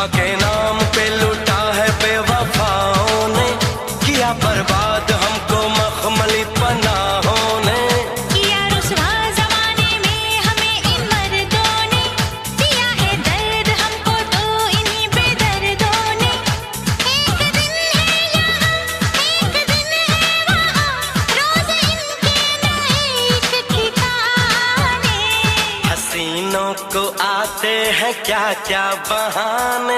वफा के नाम पे लूटा है बेवफाओं ने, किया बर्बाद हमको मखमली पनाहों ने। किया रुसवा ज़माने में हमें इन मर्दों ने, दिया है दर्द हमको तो इन्हीं बेदर्दों ने। एक दिन है यहाँ, एक दिन है वहाँ, रोज़ इनके नए एक ठिकाने। हसीनों को आते हैं क्या क्या बहाने,